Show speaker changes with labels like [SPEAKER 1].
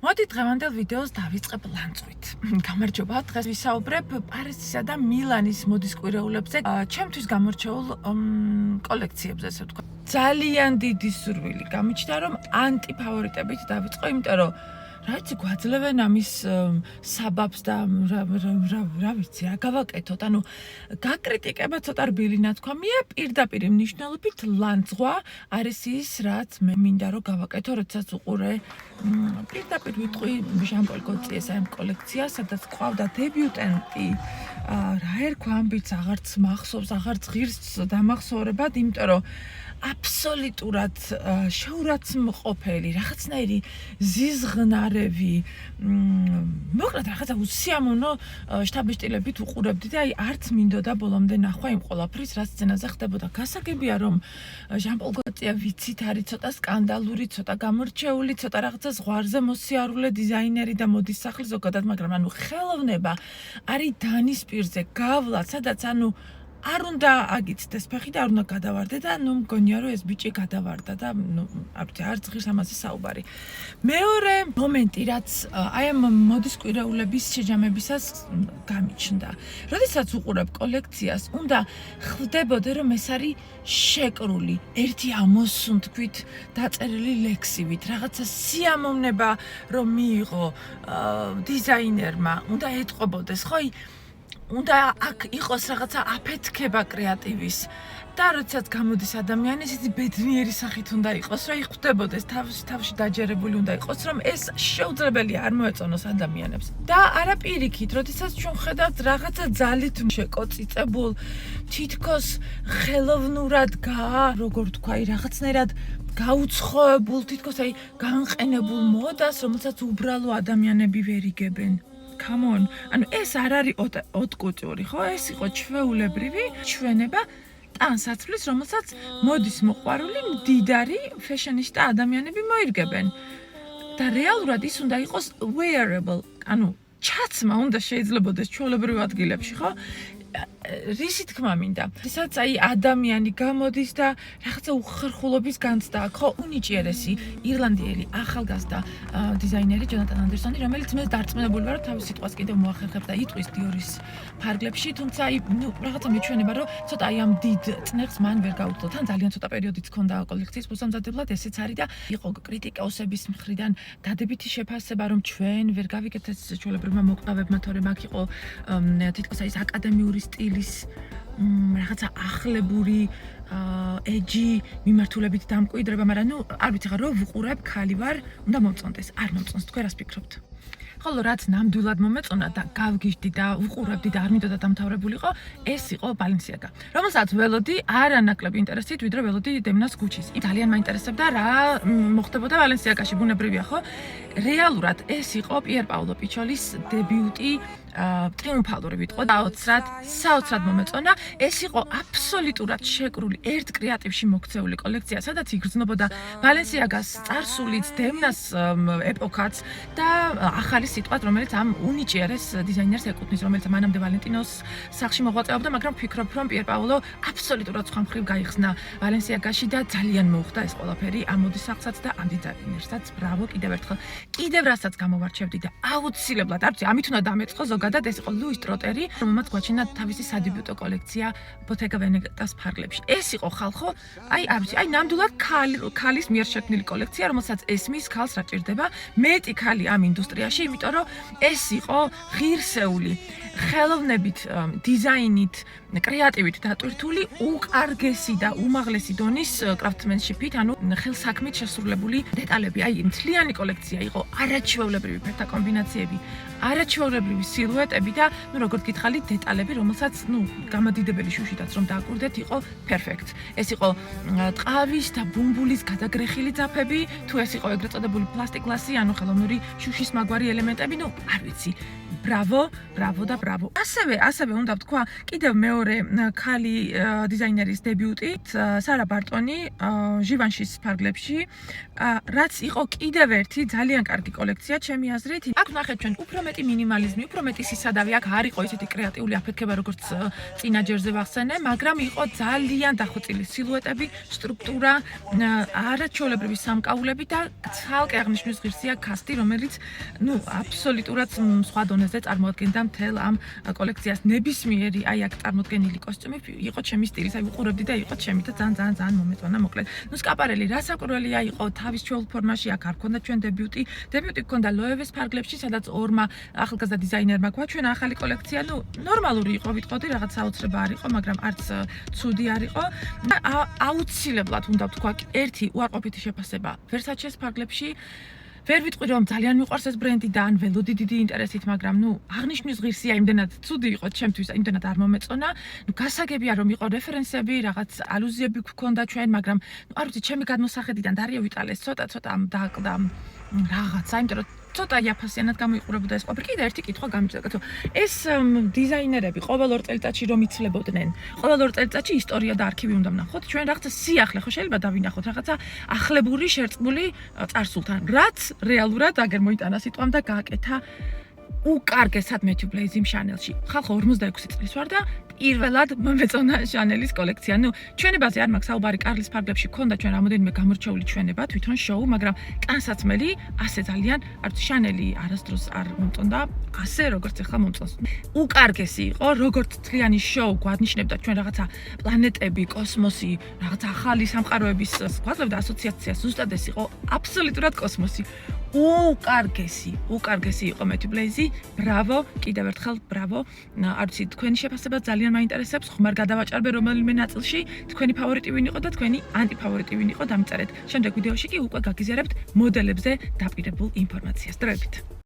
[SPEAKER 1] მოდი დღევანდელ ვიდეოს დავიწყებ ლანწვით. გამარჯობა, დღეს ვისაუბრებ პარიზისა და მილანის მოდის კვირეულებზე, ჩემთვის გამორჩეულ კოლექციებზე, ასე ვთქვა. ძალიან დიდი სურვილი გამიჩნდა, რომ ანტიფავორიტებით დავიწყო, იმიტომ რომ რა ვიცი, გვაძლევენ ამის საბაბს და რა ვიცი, რა გავაკეთოთ. ანუ გაკრიტიკება ცოტა რბილი ნათქვამია, პირდაპირ მნიშვნელობით ლანძღვა არის ის, რაც მე მინდა რომ გავაკეთო, როდესაც უყურე პირდაპირ ვიტყვი ჟან-პოლ გოტიეს ამ კოლექციას, სადაც ყავდა დებიუტანტი, რა ერქვა ამბიც, აღარც მახსოვს, აღარც ღირს დამახსოვრებად, იმიტომ რომ აბსოლუტურად შეურაცხმყოფელი, რაღაცნაირი ზიზღნარევი, მოკლედ რაღაცა უსიამოვნო შთაბეჭდილებით უყურებდი და არც მინდოდა ბოლომდე ნახვა იმ ყველაფრის, რაც სცენაზე ხდებოდა. გასაგებია, რომ ჟან-პოლ გოტია ვიცით არის ცოტა სკანდალური, ცოტა გამორჩეული, ცოტა რაღაცა ზღვარზე მოსიარულე დიზაინერი და მოდის სახლის ზოგადად, მაგრამ ანუ ხელოვნება არის დანის პირზე, გავლა, სადაც ანუ არ უნდა აგიცდეს ფეხი და არ უნდა გადავარდე და მგონია რომ ეს ბიჭი გადავარდა და არც ღირს ამაზე საუბარი. მეორე მომენტი, რაც აი ამ მოდის კვირეულების შეჯამებისას გამიჩნდა. როდესაც უყურებ კოლექციას, უნდა ხვდებოდე, რომ ეს არის შეკრული, ერთი ამოსუნთქვით დაწერილი ლექსივით, რაღაცა სიამოვნება რომ მიიღო დიზაინერმა, უნდა ეტყობოდეს, ხო? უნდა აქ იყოს რაღაცა აფეთქება კრეატივის და როდესაც გამოდის ადამიანი, ისეთი ბედნიერი სახით უნდა იყოს, რომ ხვდებოდეს თავში დაჯერებული უნდა იყოს, რომ ეს შეუძლებელია არ მოეწონოს ადამიანებს. და არა პირიქით, როდესაც ჩვენ ხედავთ რაღაცა ძალით შეკოწიწებულ, თითქოს ხელოვნურად როგორ თქვა, რაღაცნაირად გაუცხოებულ, თითქოს აი განყენებულ მოდას, რომელსაც უბრალო ადამიანები ვერ იგებენ. Come on, ანუ ეს არ არის ოტკულტური, ხო? ეს იყო ჩვეულებრივი ჩვენება ტანსაცმლის, რომელსაც მოდის მოყვარული მდიდარი ფეშენისტა ადამიანები მოირგებენ. და რეალურად ის უნდა იყოს wearable, ანუ ჩაცმა უნდა შეიძლებოდეს ჩვეულებრივ ადგილებში, ხო? რისი თქმა მინდა. ისაც აი ადამიანი გამოდის და რაღაცა უხერხულობის განცდა აქვს, ხო? უნიჭიერესი ირლანდიელი ახალგაზრდა დიზაინერი ჯონატან ანდერსონი, რომელიც მე დარწმუნებული ვარ, რომ თავის სიტყვას კიდევ მოახერხებს და იტყვის დიორის ფარგლებში, თუმცა აი რაღაცა მეჩვენება, რომ ცოტა აი ამ დიდ წნეხს მან ვერ გაუძლო. თან ძალიან ცოტა პერიოდიც ჰქონდა კოლექციის მოსამზადებლად, ესეც არის და იყო კრიტიკოსების მხრიდან დადებითი შეფასება, რომ ჩვენ ვერ გავიგეთ ეს ჩვეულებრივმა მოკყავებმა, თორემ აქ იყო თითქოს აი ეს აკადემიური სტილის რაღაცა ახლებური ეჯი მიმართულებით დამკვიდრება, მაგრამ არ ვიცი ხა რო ვუყურებ, ხალი ვარ, უნდა მოწონდეს. არ მოწონს, თქვენ რას ფიქრობთ? ხოლო რაც ნამდვილად მომეწონა და გავგიჟდი და უყურებდი და არ მინდოდა დამთავრებულიყო, ეს იყო ბალენსიაგა. რომელსაც ველოდი არანაკლები ინტერესით, ვიდრე ველოდი დემნას გუჩის. ძალიან მაინტერესებდა რა მოხდებოდა ბალენსიაგაში, ბუნებრივია, ხო? რეალურად ეს იყო პიერ პაოლო პიჩოლის დებიუტი ტრიუმფალური ვიტყო და საოცრად მომეწონა. ეს იყო აბსოლუტურად შეკრული ერთ კრეატივში მოქცეული კოლექცია, სადაც იგრძნობოდა ბალენსიაგას წარსულიც, დემნას ეპოქაც და ახალი სიტყვაც, რომელიც ამ უნიჭიერეს დიზაინერს ეკუთვნის, რომელიც მანამდე ვალენტინოს სახლში მოღვაწეობდა, მაგრამ ვფიქრობ, რომ პიერ პაოლო აბსოლუტურად სხვა მხრივ გაიხსნა ბალენსიაგაში და ძალიან მოუხდა ეს ყველაფერი ამ მოდის სახლსაც და ამ დიზაინერსაც. ბრავო კიდევ ერთხელ. კიდევ რასაც გამოვარჩევდი და აუცილებლად, არ ვიცი, ამით უნდა დამეწყო ზოგადად ეს იყო ლუის ტროტერი, რომელმაც გვაჩინა თავისი სადებიუტო კოლექცია ბოტეგა ვენეტას ფარგლებში. ეს იყო ხალხო, აი არ ვიცი, აი ნამდვილად ქალის მიერ შექმნილი კოლექცია, რომელსაც ესმის ქალს რა ჭირდება, მეტი ქალი ამ ინდუსტრიაში, იმიტომ რომ ეს იყო ღირსეული, ხელოვნებით, დიზაინით, კრეატივით დატვირთული უკარგესი და უმაღლესი დონის კრაფტმენშიფით, ანუ ხელსაქმით შესრულებული დეტალები. აი მთლიანი კოლექცია იყო არაჩვეულებრივი ფერთა კომბინაციები, არაჩვეულებრივი სილუეტები და როგორც გითხარით, დეტალები, რომელსაც გამადიდებელი შუშითაც რომ დააკვირდეთ, იყო perfect. ეს იყო ტყავის და ბუმბულის გადაგრეხილი ძაფები, თუ ეს იყო ეგრეთ წოდებული პლასტიკლასი, ანუ ხელოვნური შუშის მაგვარი ელემენტი. ელემენტები, ნუ არ ვიცი. Браво და браво. ასევე უნდა ვთქვა, კიდევ მეორე ქალი დიზაინერის დებიუტი, სარა ბარტონი, ჟივანშის ფარგლებში, რაც იყო კიდევ ერთი ძალიან კარგი კოლექცია, ჩემი აზრით. აქ ნახეთ ჩვენ უფრო მეტი მინიმალიზმი, უფრო მეტი სისადავი, აქ არ იყო ისეთი კრეატიული აფეთქება, როგორც წინა ჯერზე ვახსენე, მაგრამ იყო ძალიან დახვეწილი სილუეტები, სტრუქტურა, არაჩვეულებრივი სამკაულები და ცალკე აღნიშნვის ღირსია კასტი, რომელიც აბსოლუტურად სხვა დონეზე წარმოადგენდა მთელ ამ კოლექციას. ნებისმიერი აი აქ წარმოდგენილი კოსტიუმი იყო ჩემი სტილის, აი უყურებდი და იყო ჩემი და ძალიან მომეწონა მოკლედ. სკაპარელი რასაკვირველია იყო თავის ჩვეულ ფორმაში, აქ არ ქონდა ჩვენ დებიუტი. დებიუტი ქონდა ლოევეს ფარგლებში, სადაც ორმა ახალგაზრდა დიზაინერმა გვაჩვენა ახალი კოლექცია. ნორმალური იყო, ვიტყოდი, რაღაც საოცრება არ იყო, მაგრამ არც ცუდი არ იყო. აუცილებლად უნდა ვთქვა, ერთი უარყოფითი შეფასება Versace-ს ფარგლებში. ვერ ვიტყვი რომ ძალიან მიყვარს ეს ბრენდი და ან ველოდი დიდი ინტერესით, მაგრამ აღნიშნვის ღირსია, იმდენად ცუდი იყო ჩემთვის, იმდენად არ მომეწონა. გასაგებია რომ იყო რეფერენსები, რაღაც ალუზიები გქონდა ჩვენ, მაგრამ არ ვიცი, ჩემი გადმოსახედიდან დარიო ვიტალეს ცოტა დააკლდა რაღაცა, იმიტომ რომ ცოტა იაფასიანად გამოიყურებოდა ეს ყოფილი. კიდე ერთი კითხვა გამიჭირდა, ეს დიზაინერები ყოველ 2 წელიწადში რომ იცვლებოდნენ, ყოველ 2 წელიწადში ისტორია და არქივი უნდა ვნახოთ, ჩვენ რაღაცა სიახლე ხო შეიძლება დავინახოთ, რაღაცა ახლებური შერწყმული წარსულთან, რაც რეალურად აგერ მოიტანა სიტყვამ და გააკეთა უკარგესად Matthew Blaze-იმ Chanel-ში. ხალხო 46 წლის ვარ და პირველად მომეწონა Chanel-ის კოლექცია. ჩვენებაზე არ მაქვს საუბარი, კარლის ფარგლებში ქონდა ჩვენ რამოდენიმე გამორჩეული ჩვენება, თვითონ შოუ, მაგრამ კანსაცმელი ასე ძალიან Chanel-ი არასდროს არ მომწონდა, ასე როგორც ახლა მომწონს. უკარგესი იყო, როგორც თლიანი შოუ გვანიშნებდა ჩვენ რაღაცა პლანეტები, კოსმოსი, რაღაცა ახალი სამყაროების გვაძლევდა ასოციაციას, ზუსტად ეს იყო აბსოლუტურად კოსმოსი. უკარგესი იყო Matthew Blaze-ი. Браво, კიდევ ერთხელ браво. არ ვიცი, თქვენი შეფასება ძალიან მაინტერესებს. ხომ არ გადავაჭარბე რომელიმე ნაწილში, თქვენი ფავორიტი ვინ იყო და თქვენი ანტიფავორიტი ვინ იყო, დამიწერეთ. შემდეგ ვიდეოში კი უკვე გაგიზიარებთ მოდელებზე დაპირებულ ინფორმაციას. დროებით.